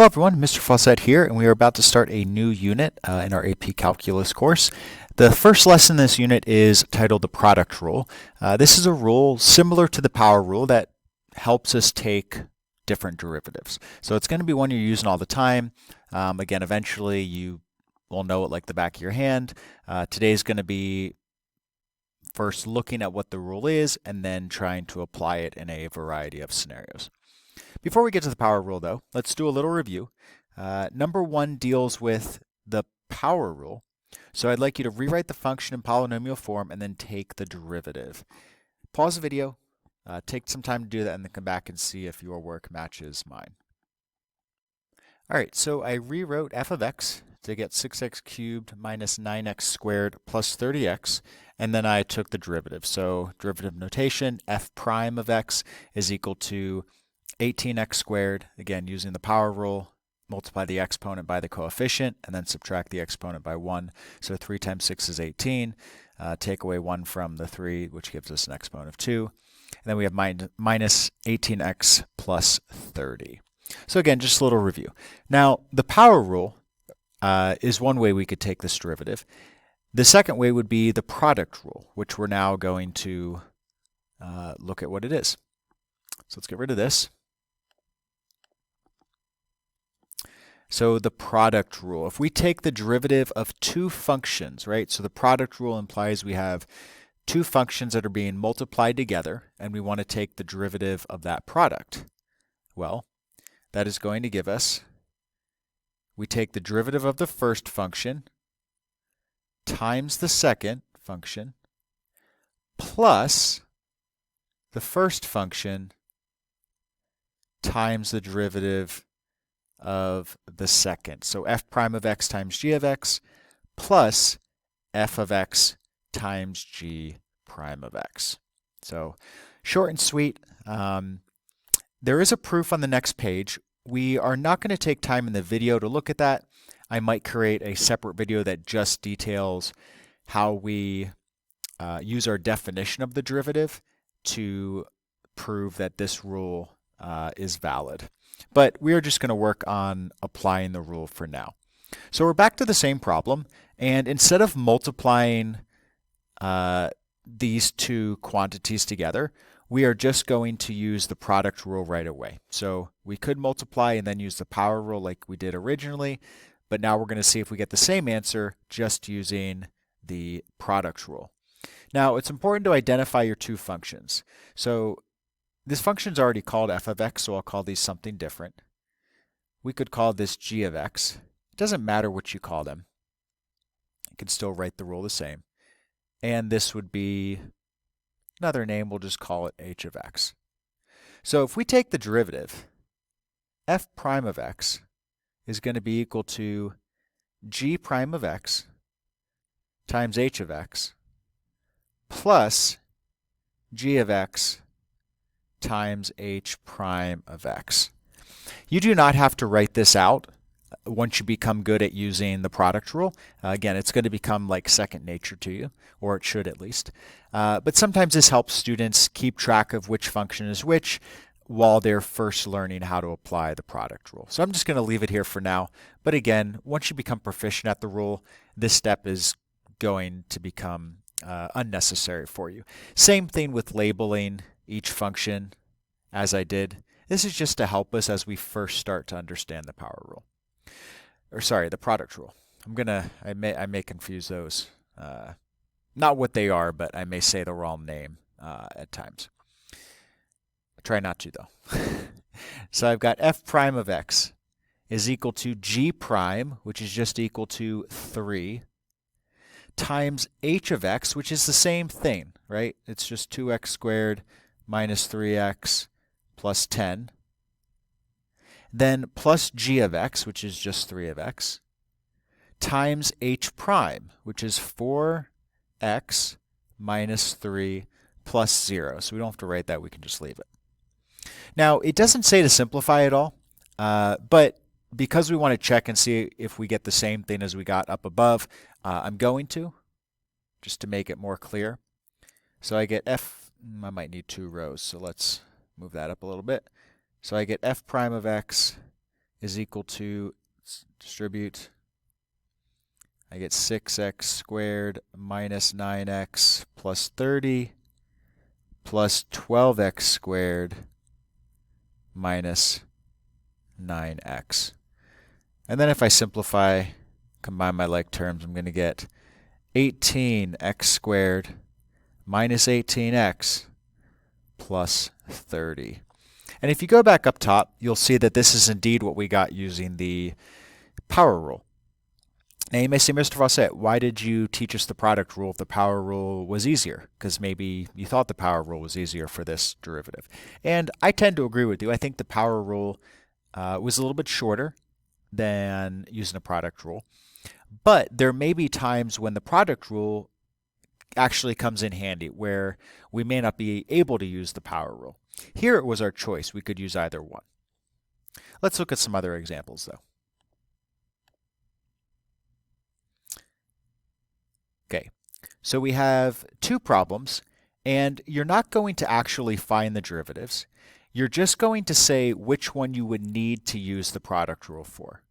Hello everyone, Mr. Fawcett here, and we are about to start a new unit in our AP Calculus course. The first lesson in this unit is titled the product rule. This is a rule similar to the power rule that helps us take different derivatives. So it's going to be one you're using all the time. Again, eventually you will know it like the back of your hand. Today's going to be first looking at what the rule is and then trying to apply it in a variety of scenarios. Before we get to the power rule, though, let's do a little review. Number one deals with the power rule. So I'd like you to rewrite the function in polynomial form and then take the derivative. Pause the video, take some time to do that, and then come back and see if your work matches mine. All right, so I rewrote f of x to get 6x cubed minus 9x squared plus 30x, and then I took the derivative. So derivative notation, f prime of x is equal to 18x squared, again using the power rule, multiply the exponent by the coefficient, and then subtract the exponent by 1. So 3 times 6 is 18. Take away 1 from the 3, which gives us an exponent of 2. And then we have minus 18x plus 30. So again, just a little review. Now, the power rule is one way we could take this derivative. The second way would be the product rule, which we're now going to look at what it is. So let's get rid of this. So the product rule, if we take the derivative of two functions, right? So the product rule implies we have two functions that are being multiplied together, and we want to take the derivative of that product. Well, that is going to give us, we take the derivative of the first function times the second function plus the first function times the derivative of the second. So f prime of x times g of x plus f of x times g prime of x. So short and sweet. There is a proof on the next page. We are not going to take time in the video to look at that. I might create a separate video that just details how we use our definition of the derivative to prove that this rule is valid. But we are just going to work on applying the rule for now. So we're back to the same problem, and instead of multiplying these two quantities together, we are just going to use the product rule right away. So we could multiply and then use the power rule like we did originally, but now we're going to see if we get the same answer just using the product rule. Now it's important to identify your two functions. So this function is already called f of x, so I'll call these something different. We could call this g of x. It doesn't matter what you call them. You can still write the rule the same. And this would be another name, we'll just call it h of x. So if we take the derivative, f prime of x is going to be equal to g prime of x times h of x plus g of x times h prime of x. You do not have to write this out once you become good at using the product rule. Again, it's going to become like second nature to you, or it should at least. But sometimes this helps students keep track of which function is which while they're first learning how to apply the product rule. So I'm just going to leave it here for now. But again, once you become proficient at the rule, this step is going to become unnecessary for you. Same thing with labeling each function as I did. This is just to help us as we first start to understand the power rule. Or sorry, the product rule. I may confuse those. Not what they are, but I may say the wrong name at times. I try not to though. So I've got f prime of x is equal to g prime, which is just equal to 3, times h of x, which is the same thing, right? It's just 2x squared minus 3x plus 10. Then plus g of x, which is just 3 of x, times h prime, which is 4x minus 3 plus 0. So we don't have to write that, we can just leave it. Now, it doesn't say to simplify it all, but because we want to check and see if we get the same thing as we got up above, I'm going to, just to make it more clear. So I get I might need 2 rows, so let's move that up a little bit. So I get f prime of x is equal to, let's distribute, I get 6x squared minus 9x plus 30 plus 12x squared minus 9x. And then if I simplify, combine my like terms, I'm going to get 18x squared minus 18x plus 30. And if you go back up top, you'll see that this is indeed what we got using the power rule. Now you may say, Mr. Fawcett, why did you teach us the product rule if the power rule was easier? Because maybe you thought the power rule was easier for this derivative. And I tend to agree with you. I think the power rule was a little bit shorter than using a product rule. But there may be times when the product rule actually comes in handy where we may not be able to use the power rule. Here it was our choice. We could use either one. Let's look at some other examples though. Okay, so we have two problems, and you're not going to actually find the derivatives. You're just going to say which one you would need to use the product rule for.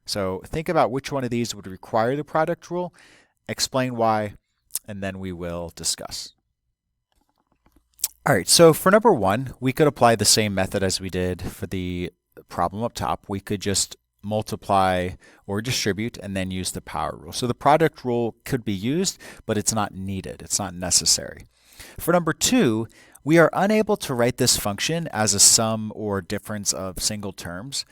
So think about which one of these would require the product rule, explain why, and then we will discuss. All right, so for number one, we could apply the same method as we did for the problem up top. We could just multiply or distribute and then use the power rule. So the product rule could be used, but it's not needed. It's not necessary. For number two, we are unable to write this function as a sum or difference of single terms.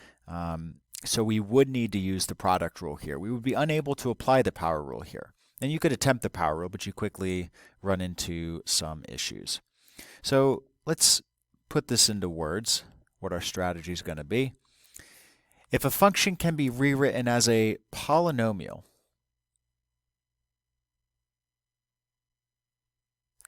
So we would need to use the product rule here. We would be unable to apply the power rule here. And you could attempt the power rule, but you quickly run into some issues. So let's put this into words, what our strategy is going to be. If a function can be rewritten as a polynomial,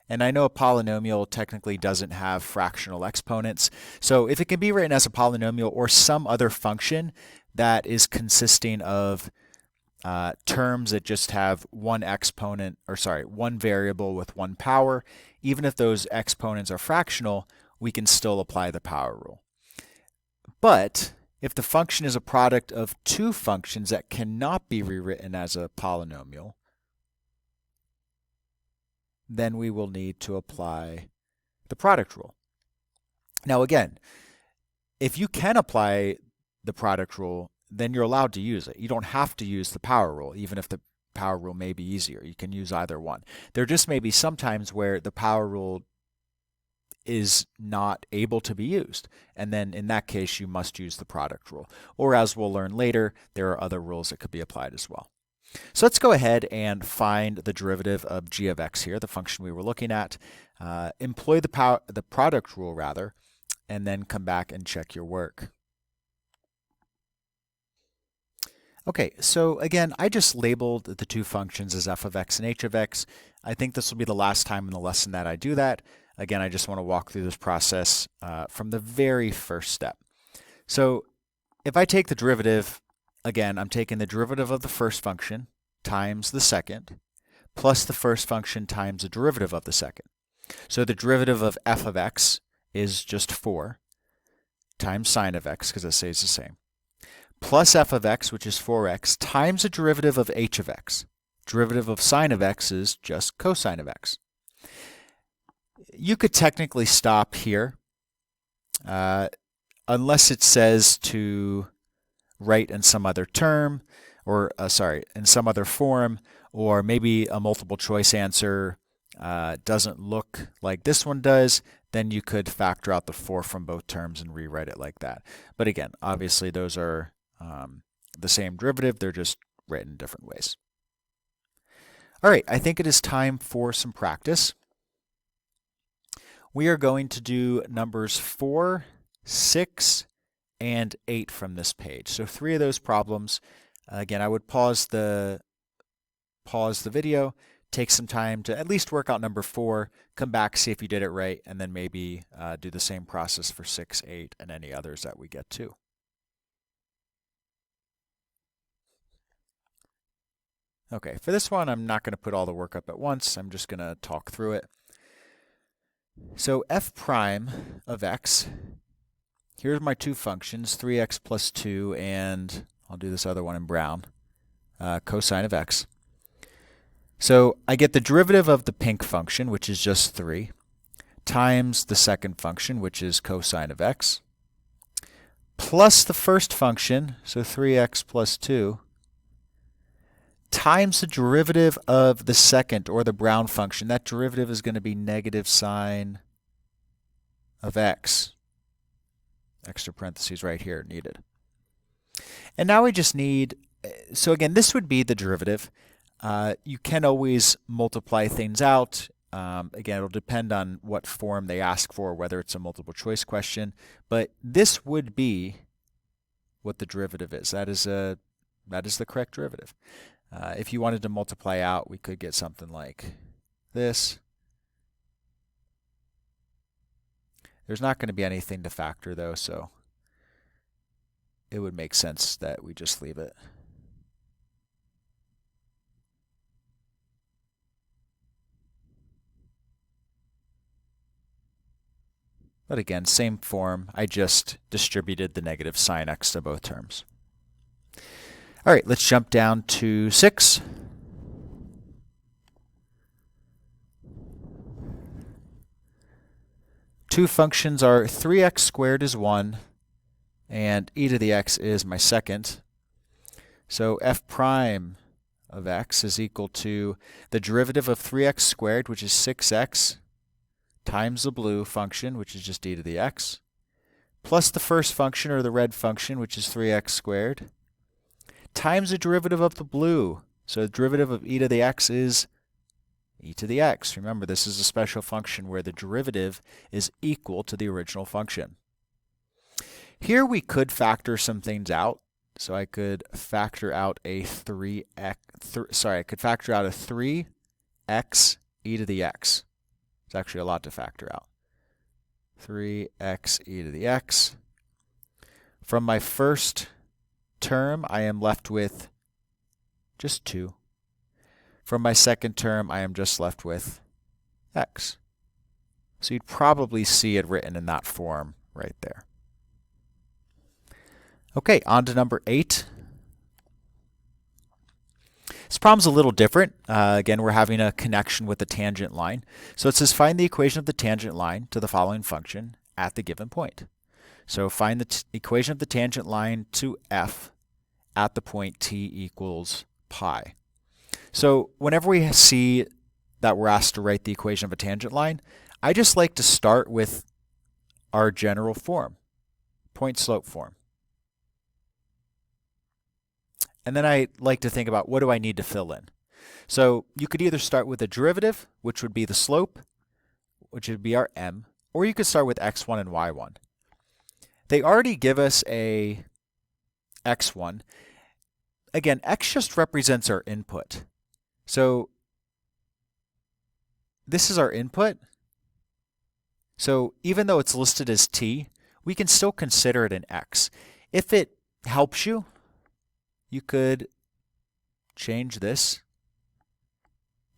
and I know a polynomial technically doesn't have fractional exponents, so if it can be written as a polynomial or some other function that is consisting of terms that just have one exponent, or sorry, one variable with one power, even if those exponents are fractional, we can still apply the power rule. But if the function is a product of two functions that cannot be rewritten as a polynomial, then we will need to apply the product rule. Now again, if you can apply the product rule, then you're allowed to use it. You don't have to use the power rule, even if the power rule may be easier. You can use either one. There just may be some times where the power rule is not able to be used, and then in that case you must use the product rule. Or as we'll learn later, there are other rules that could be applied as well. So let's go ahead and find the derivative of g of x here, the function we were looking at. Employ the product rule rather, and then come back and check your work. Okay, so again, I just labeled the two functions as f of x and h of x. I think this will be the last time in the lesson that I do that. Again, I just want to walk through this process from the very first step. So if I take the derivative, again, I'm taking the derivative of the first function times the second, plus the first function times the derivative of the second. So the derivative of f of x is just 4 times sine of x, because it stays the same, plus f of x, which is 4x, times the derivative of h of x. Derivative of sine of x is just cosine of x. You could technically stop here, unless it says to write in some other term, or in some other form, or maybe a multiple choice answer doesn't look like this one does, then you could factor out the 4 from both terms and rewrite it like that. But again, obviously those are the same derivative, they're just written different ways. All right, I think it is time for some practice. We are going to do numbers 4, 6, and 8 from this page. So 3 of those problems. Again, I would pause the video, take some time to at least work out number 4, come back, see if you did it right, and then maybe do the same process for 6, 8, and any others that we get to. Okay, for this one, I'm not going to put all the work up at once. I'm just going to talk through it. So f prime of x here's my two functions, 3x plus 2, and I'll do this other one in brown, cosine of x. So I get the derivative of the pink function, which is just 3, times the second function, which is cosine of x, plus the first function, so 3x plus 2, times the derivative of the second, or the brown function. That derivative is going to be negative sine of x. Extra parentheses right here needed. And now we just need, so again, this would be the derivative. You can always multiply things out. Again, it'll depend on what form they ask for, whether it's a multiple choice question. But this would be what the derivative is. That is the correct derivative. If you wanted to multiply out, we could get something like this. There's not going to be anything to factor though, so it would make sense that we just leave it. But again, same form. I just distributed the negative sine x to both terms. All right, let's jump down to 6. Two functions are 3x squared is 1, and e to the x is my second. So f prime of x is equal to the derivative of 3x squared, which is 6x, times the blue function, which is just e to the x, plus the first function, or the red function, which is 3x squared, times the derivative of the blue. So the derivative of e to the x is e to the x. Remember, this is a special function where the derivative is equal to the original function. Here we could factor some things out. So I could factor out a 3x e to the x. It's actually a lot to factor out. 3x e to the x. From my first term, I am left with just 2. From my second term, I am just left with x. So you'd probably see it written in that form right there. Okay, on to number 8. This problem's a little different. Again, we're having a connection with the tangent line. So it says find the equation of the tangent line to the following function at the given point. So find the equation of the tangent line to f at the point t equals pi. So whenever we see that we're asked to write the equation of a tangent line, I just like to start with our general form, point-slope form. And then I like to think about what do I need to fill in. So you could either start with a derivative, which would be the slope, which would be our m, or you could start with x1 and y1. They already give us a x1. Again, x just represents our input. So this is our input. So even though it's listed as t, we can still consider it an x. If it helps you, you could change this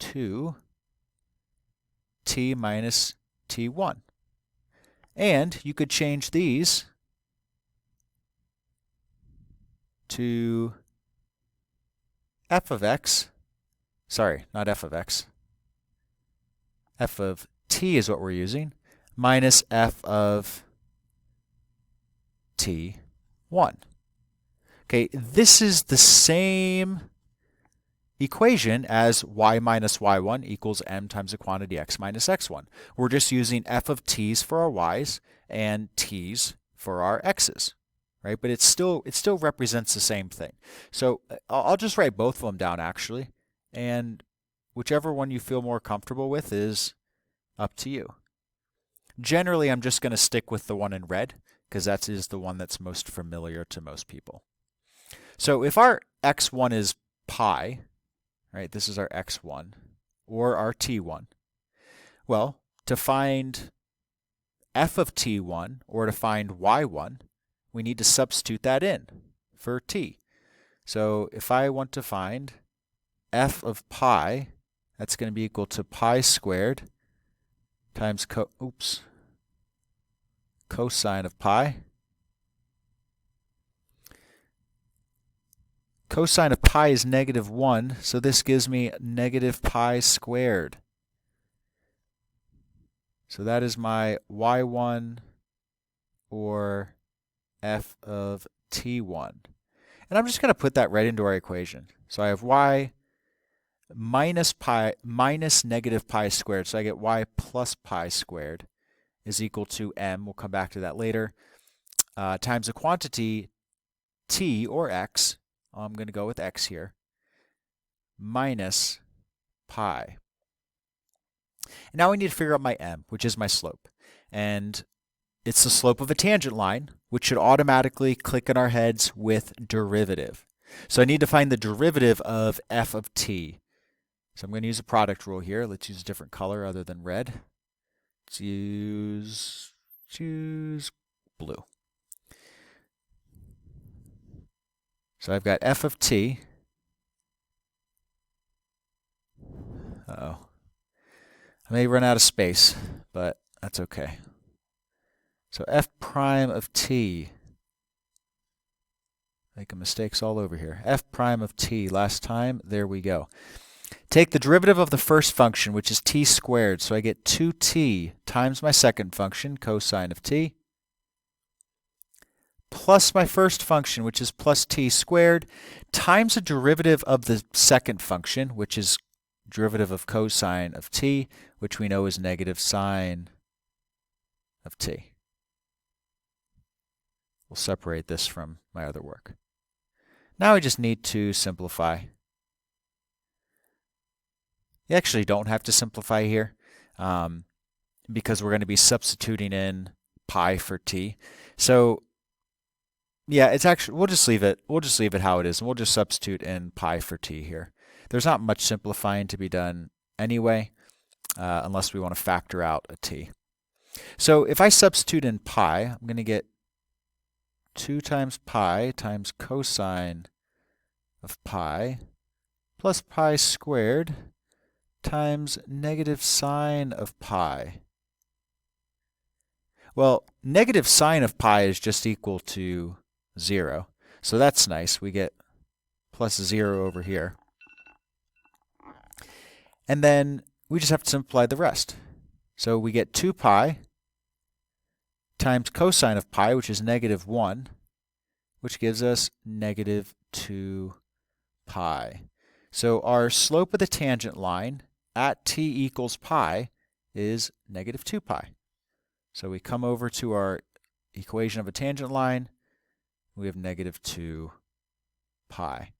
to t minus t1. And you could change these to f of x. Sorry, not f of x. F of t is what we're using, minus f of t1. Okay, this is the same equation as y minus y1 equals m times the quantity x minus x1. We're just using f of t's for our y's and t's for our x's, right? But it still represents the same thing. So I'll just write both of them down actually, and whichever one you feel more comfortable with is up to you. Generally, I'm just going to stick with the one in red because that is the one that's most familiar to most people. So if our x1 is pi, right, this is our x1, or our t1, well, to find f of t1, or to find y1, we need to substitute that in for t. So if I want to find f of pi, that's going to be equal to pi squared times cosine of pi Cosine of pi is -1, so this gives me negative pi squared. So that is my y1 or f of t1. And I'm just going to put that right into our equation. So I have y minus negative pi squared. So I get y plus pi squared is equal to m. We'll come back to that later. Times the quantity t or x. I'm going to go with x here. Minus pi. And now we need to figure out my m, which is my slope. And it's the slope of a tangent line, which should automatically click in our heads with derivative. So I need to find the derivative of f of t. So I'm going to use a product rule here. Let's use a different color other than red. Let's choose blue. So I've got f of t. Uh-oh. I may run out of space, but that's okay. So f prime of t. Making mistakes all over here. F prime of t. Last time, there we go. Take the derivative of the first function, which is t squared. So I get 2t times my second function, cosine of t, plus my first function, which is plus t squared, times the derivative of the second function, which is derivative of cosine of t, which we know is negative sine of t. We'll separate this from my other work. Now we just need to simplify. You actually don't have to simplify here because we're going to be substituting in pi for t. So yeah, it's actually, we'll just leave it how it is, and we'll just substitute in pi for t here. There's not much simplifying to be done anyway, unless we want to factor out a t. So if I substitute in pi, I'm going to get 2 times pi times cosine of pi plus pi squared times negative sine of pi. Well, negative sine of pi is just equal to 0. So that's nice. We get plus 0 over here. And then we just have to simplify the rest. So we get 2 pi times cosine of pi, which is -1, which gives us -2 pi. So our slope of the tangent line at t equals pi is -2 pi. So we come over to our equation of a tangent line. We have -2 pi.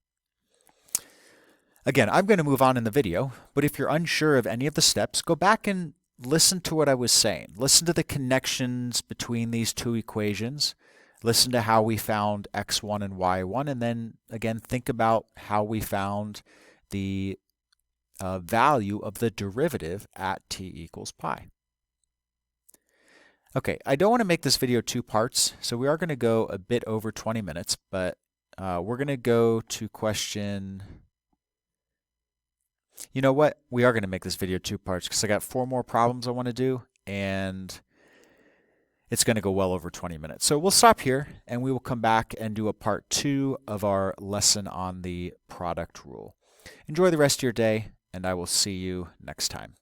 Again, I'm going to move on in the video, but if you're unsure of any of the steps, go back and listen to what I was saying. Listen to the connections between these two equations. Listen to how we found x1 and y1, and then again think about how we found the value of the derivative at t equals pi. Okay, I don't want to make this video 2 parts, so we are going to go a bit over 20 minutes, but we're going to go to question... You know what? We are going to make this video 2 parts because I got 4 more problems I want to do, and it's going to go well over 20 minutes. So we'll stop here, and we will come back and do a part 2 of our lesson on the product rule. Enjoy the rest of your day, and I will see you next time.